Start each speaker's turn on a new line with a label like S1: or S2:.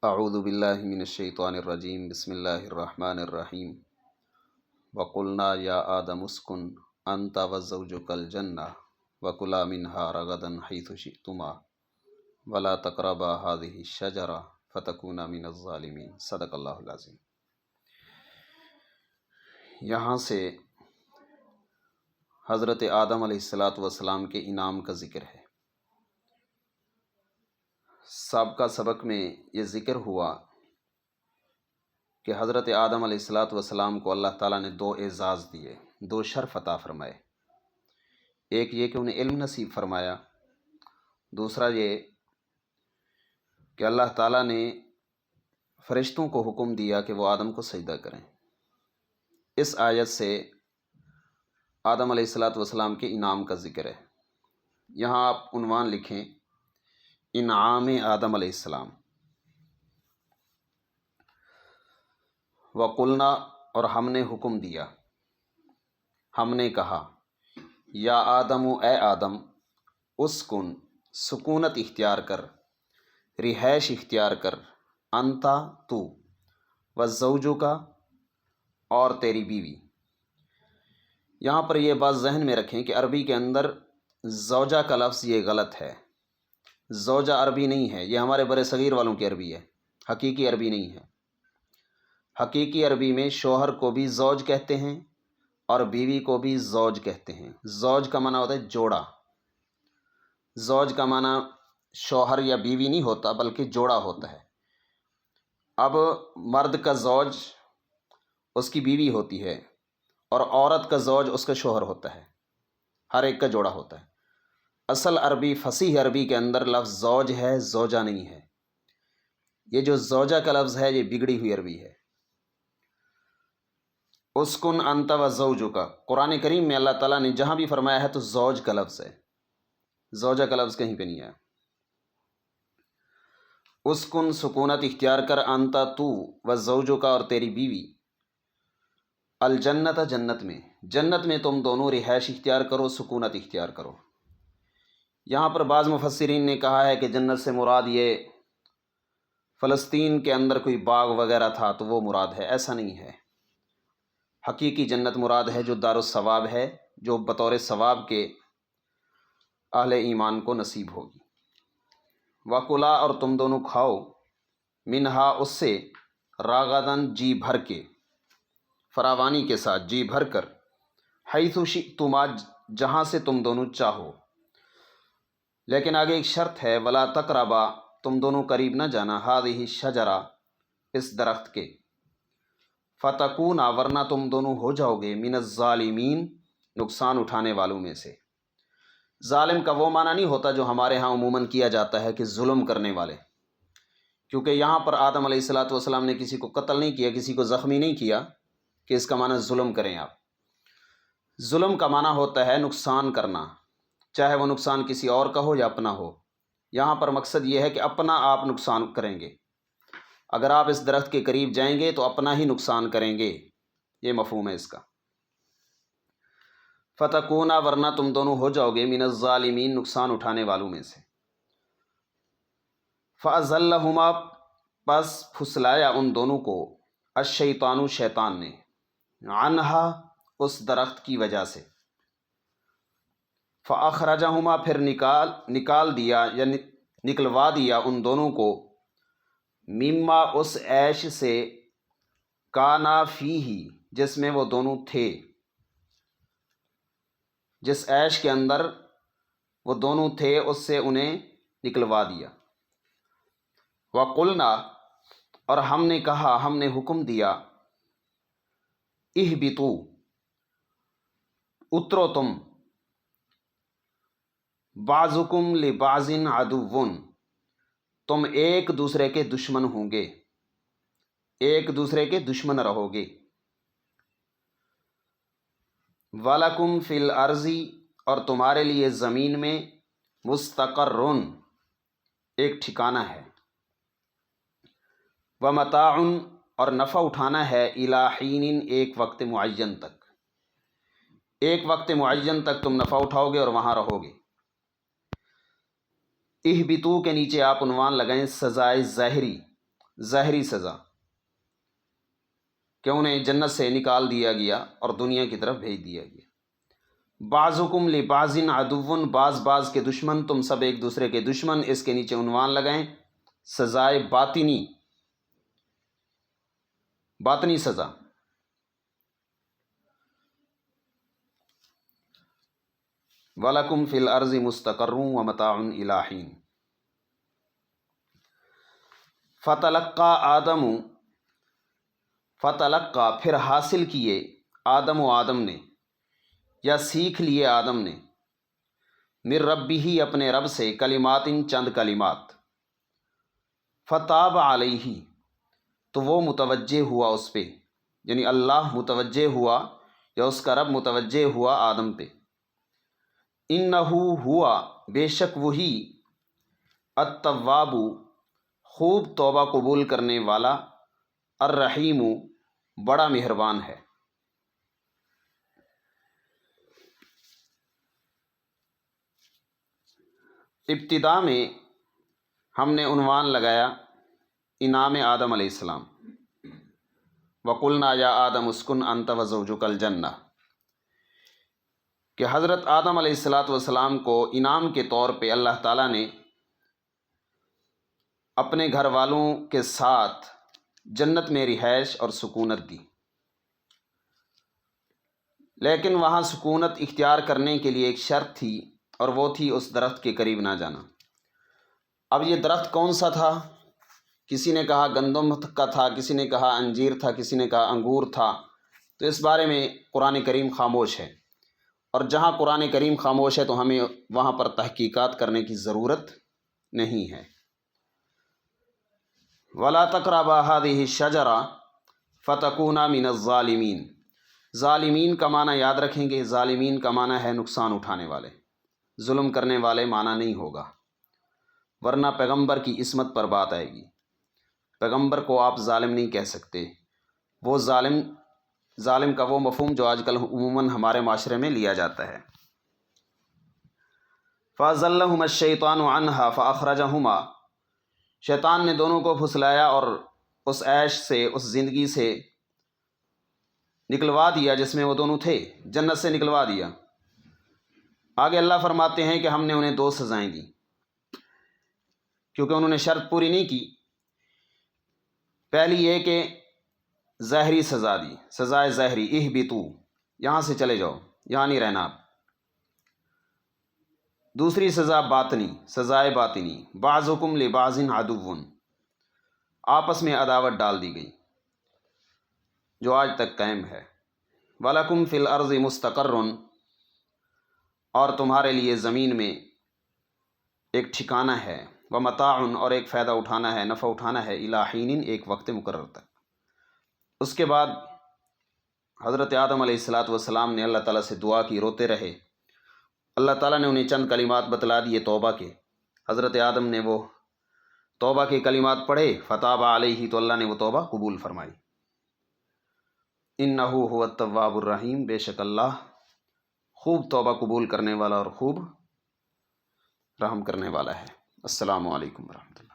S1: اعوذ باللہ من الشیطان الرجیم بسم اللہ الرحمن الرحیم وقلنا یا آدم اسکن انت وزوجک الجنہ وکلا منہا رغدا حیث شئتما ولا تقربا هذه الشجرہ فتکونا من الظالمین۔ صدق اللہ العظیم۔ یہاں سے حضرت آدم علیہ السلام کے انعام کا ذکر ہے۔ سابقہ سبق میں یہ ذکر ہوا کہ حضرت آدم علیہ السلام کو اللہ تعالیٰ نے دو اعزاز دیے، دو شرف عطا فرمائے۔ ایک یہ کہ انہیں علم نصیب فرمایا، دوسرا یہ کہ اللہ تعالیٰ نے فرشتوں کو حکم دیا کہ وہ آدم کو سجدہ کریں۔ اس آیت سے آدم علیہ السلام کے انعام کا ذکر ہے۔ یہاں آپ عنوان لکھیں انعام آدم علیہ السلام۔ وقلنا، اور ہم نے حکم دیا، ہم نے کہا، یا آدم، اے آدم، اسکن، سکونت اختیار کر، رہائش اختیار کر، انتا، تو، وزوجکا، اور تیری بیوی۔ یہاں پر یہ بات ذہن میں رکھیں کہ عربی کے اندر زوجہ کا لفظ یہ غلط ہے۔ زوجہ عربی نہیں ہے، یہ ہمارے بر صغیر والوں کی عربی ہے، حقیقی عربی نہیں ہے۔ حقیقی عربی میں شوہر کو بھی زوج کہتے ہیں اور بیوی کو بھی زوج کہتے ہیں۔ زوج کا معنی ہوتا ہے جوڑا۔ زوج کا معنی شوہر یا بیوی نہیں ہوتا بلکہ جوڑا ہوتا ہے۔ اب مرد کا زوج اس کی بیوی ہوتی ہے اور عورت کا زوج اس کا شوہر ہوتا ہے، ہر ایک کا جوڑا ہوتا ہے۔ اصل عربی، فصیح عربی کے اندر لفظ زوج ہے، زوجہ نہیں ہے۔ یہ جو زوجہ کا لفظ ہے یہ بگڑی ہوئی عربی ہے۔ اسکن انت و زوجکا، قرآن کریم میں اللہ تعالیٰ نے جہاں بھی فرمایا ہے تو زوج کا لفظ ہے، زوجہ کا لفظ کہیں پہ نہیں ہے۔ اسکن، سکونت اختیار کر، انتا، تو، و زوجکا، اور تیری بیوی، الجنت، جنت میں، جنت میں تم دونوں رہائش اختیار کرو، سکونت اختیار کرو۔ یہاں پر بعض مفسرین نے کہا ہے کہ جنت سے مراد یہ فلسطین کے اندر کوئی باغ وغیرہ تھا تو وہ مراد ہے، ایسا نہیں ہے۔ حقیقی جنت مراد ہے جو دار الثواب ہے، جو بطور ثواب کے اہل ایمان کو نصیب ہوگی۔ وَكُلَا، اور تم دونوں کھاؤ، منہا، اس سے، راغدن، جی بھر کے، فراوانی کے ساتھ، جی بھر کر، حیث شئتما، جہاں سے تم دونوں چاہو۔ لیکن آگے ایک شرط ہے، ولا تقربا، تم دونوں قریب نہ جانا، ہذہ الشجرہ، اس درخت کے، فتکونا، ورنہ تم دونوں ہو جاؤ گے، من الظالمین، نقصان اٹھانے والوں میں سے۔ ظالم کا وہ معنی نہیں ہوتا جو ہمارے ہاں عموماً کیا جاتا ہے کہ ظلم کرنے والے، کیونکہ یہاں پر آدم علیہ السلام نے کسی کو قتل نہیں کیا، کسی کو زخمی نہیں کیا کہ اس کا معنی ظلم کریں آپ۔ ظلم کا معنی ہوتا ہے نقصان کرنا، چاہے وہ نقصان کسی اور کا ہو یا اپنا ہو۔ یہاں پر مقصد یہ ہے کہ اپنا آپ نقصان کریں گے، اگر آپ اس درخت کے قریب جائیں گے تو اپنا ہی نقصان کریں گے، یہ مفہوم ہے اس کا۔ فتکونا، ورنہ تم دونوں ہو جاؤ گے، من الظالمین، نقصان اٹھانے والوں میں سے۔ فَأَزَلَّهُمَا، پس پھسلایا ان دونوں کو، الشیطان، شیطان نے، عنہا، اس درخت کی وجہ سے۔ فَأَخْرَجَهُمَا، پھر نکال دیا یا نکلوا دیا ان دونوں کو، مما، اس عیش سے، کانا فیہ، جس میں وہ دونوں تھے، جس عیش کے اندر وہ دونوں تھے اس سے انہیں نکلوا دیا۔ وَقُلْنَا، اور ہم نے کہا، ہم نے حکم دیا، اہبطوا، اترو تم، بعضکم لبعض عدو، تم ایک دوسرے کے دشمن ہوں گے، ایک دوسرے کے دشمن رہو گے۔ وَلَكُمْ فِي الْأَرْضِ، اور تمہارے لیے زمین میں، مستقرٌ، ایک ٹھکانہ ہے، وَمَتَاعٌ، اور نفع اٹھانا ہے، إِلَىٰ حِینٍ، ایک وقت معین تک، ایک وقت معین تک تم نفع اٹھاؤ گے اور وہاں رہو گے۔ اہبطوا کے نیچے آپ عنوان لگائیں سزائے ظاہری، ظاہری سزا کہ انہیں جنت سے نکال دیا گیا اور دنیا کی طرف بھیج دیا گیا۔ بعضکم لبعض عدو، بعض بعض کے دشمن، تم سب ایک دوسرے کے دشمن، اس کے نیچے عنوان لگائیں سزائے باطنی سزا۔ وَلَكُمْ فِي الْأَرْضِ مُسْتَقَرٌّ وَمَتَاعٌ إِلَىٰ حِينٍ۔ فتلقى پھر حاصل کیے آدم نے، یا سیکھ لیے آدم نے، من ربہ اپنے رب سے، کلمات چند کلمات، فتاب علیہ تو وہ متوجہ ہوا اس پہ، یعنی اللہ متوجہ ہوا یا اس کا رب متوجہ ہوا آدم پہ۔ انہ ہوا بے شک وہی، التواب خوب توبہ قبول کرنے والا، الرحیم بڑا مہربان ہے۔ ابتدا میں ہم نے عنوان لگایا انعام آدم علیہ السلام، وَقُلْنَا يَا آدَمُ اسْكُنْ أَنْتَ وَزَوْجُكَ الْجَنَّةَ، کہ حضرت آدم علیہ السلام کو انعام کے طور پہ اللہ تعالیٰ نے اپنے گھر والوں کے ساتھ جنت میں رہائش اور سکونت دی، لیکن وہاں سکونت اختیار کرنے کے لیے ایک شرط تھی، اور وہ تھی اس درخت کے قریب نہ جانا۔ اب یہ درخت کون سا تھا؟ کسی نے کہا گندم کا تھا، کسی نے کہا انجیر تھا، کسی نے کہا انگور تھا، تو اس بارے میں قرآن کریم خاموش ہے، اور جہاں قرآن کریم خاموش ہے تو ہمیں وہاں پر تحقیقات کرنے کی ضرورت نہیں ہے۔ وَلَا تَقْرَبَا هَٰذِهِ الشَّجَرَةَ فَتَكُونَا مِنَ الظَّالِمِينَ، ظالمین کا معنی یاد رکھیں گے، ظالمین کا معنی ہے نقصان اٹھانے والے، ظلم کرنے والے معنی نہیں ہوگا، ورنہ پیغمبر کی عصمت پر بات آئے گی۔ پیغمبر کو آپ ظالم نہیں کہہ سکتے، وہ ظالم کا وہ مفہوم جو آج کل عموماً ہمارے معاشرے میں لیا جاتا ہے۔ فَأَزَلَّهُمَا الشَّيْطَانُ عَنْهَا فَأَخْرَجَهُمَا، شیطان نے دونوں کو پھسلایا اور اس عیش سے، اس زندگی سے نکلوا دیا جس میں وہ دونوں تھے، جنت سے نکلوا دیا۔ آگے اللہ فرماتے ہیں کہ ہم نے انہیں 2 سزائیں دی، کیونکہ انہوں نے شرط پوری نہیں کی۔ پہلی یہ کہ ظاہری سزا دی، سزائے ظاہری، اہبطوا، یہاں سے چلے جاؤ، یہاں نہیں رہنا آپ۔ دوسری سزا باطنی، سزائے باطنی، بعضکم لبعض عدو، آپس میں عداوت ڈال دی گئی جو آج تک قائم ہے۔ وَلَكُمْ فِي الْأَرْضِ مُسْتَقَرٌّ، اور تمہارے لیے زمین میں ایک ٹھکانہ ہے، وَمَتَاعٌ، اور ایک فائدہ اٹھانا ہے، نفع اٹھانا ہے، إِلَىٰ حِینٍ، ایک وقت مقرر تک۔ اس کے بعد حضرت آدم علیہ السلام نے اللہ تعالیٰ سے دعا کی، روتے رہے، اللہ تعالیٰ نے انہیں چند کلمات بتلا دیے توبہ کے۔ حضرت آدم نے وہ توبہ کے کلمات پڑھے، فتاب علیہ، تو اللہ نے وہ توبہ قبول فرمائی۔ انہ هو التواب الرحیم، بے شک اللہ خوب توبہ قبول کرنے والا اور خوب رحم کرنے والا ہے۔ السلام علیکم ورحمۃ اللہ۔